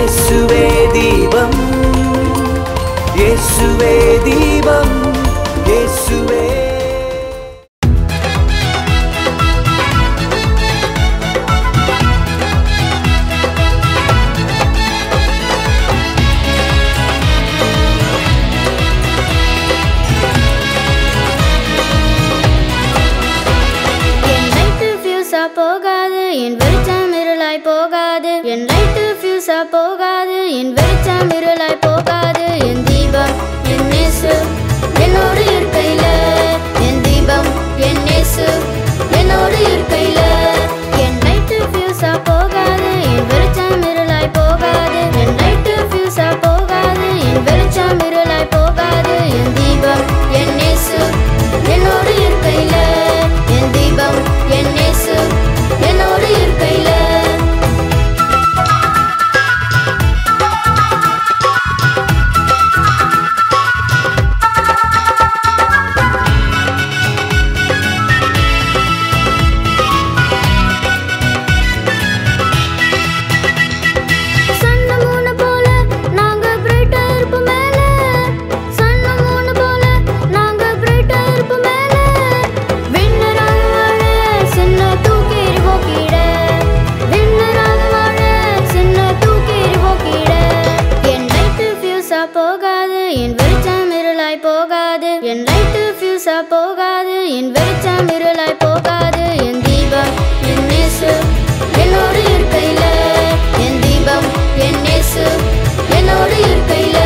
இயேசுவே தீபம், இயேசுவே தீபம், இயேசுவே. போகாது என் வெளிச்சம் இருளாய் போகாது, என் லைட்டு ஃபியூஸா போகாது, என் வெளிச்சம் இருளாய் போகாது. என் தீபம் என் இயேசு என்னோடு இருக்கையில, என் தீபம் என் இயேசு என்னோடு இருக்கையில. என் லைட்டு ஃபியூஸா போகாது, என் வெளிச்சம் இருளாய் போகாது, என் லைட்டு ஃபியூஸா போகாது, என் வெளிச்சம் இருளாய் போகாது. என் தீபம் என் இயேசு என்னோடு இருக்கையில, என் தீபம் என் இயேசு என்னோடு இருக்கையில. போகாது என் வெளிச்சம் இருளாய் போகாது, என் லைட்டு ஃபியூஸா போகாது, என் வெளிச்சம் இருளாய் போகாது. என் தீபம் என் இயேசு என்னோடு இருக்கையில, என் தீபம் என் இயேசு என்னோடு இருக்கையில.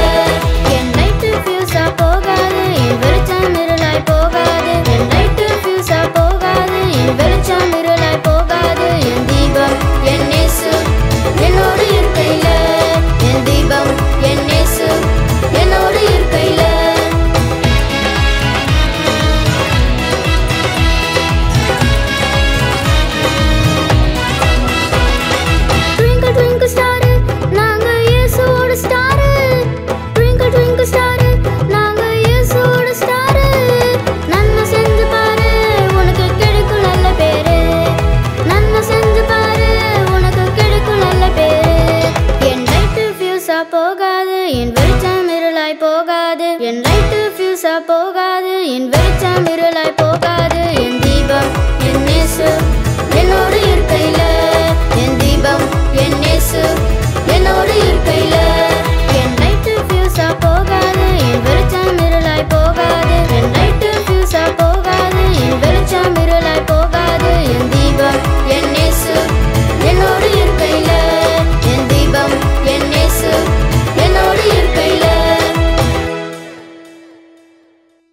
என் லைட்டு ஃபியூஸா போகாது, என் வெளிச்சம் இருளாய் போகாது, என் லைட்டு ஃபியூஸா போகாது, என் வெளிச்சம் இருளாய் போகாது. என் தீபம் என் இயேசு என்னோடு இருக்கையில, என் தீபம் என் இயேசு என்னோடு இருக்கையில. ட்விங்கிள் ட்விங்கிள் ஸ்டார் நாங்க இயேசுவோட ஸ்டார், ட்விங்கிள் ட்விங்கிள் ஸ்டார் நாங்க இயேசுவோட ஸ்டார். நன்மை செஞ்சு பாரு உனக்கு கிடைக்கும் நல்ல பேரு, நன்மை செஞ்சு பாரு உனக்கு கிடைக்கும் நல்ல பேரு. என் லைட்டு ஃபியூஸா போகாது, என்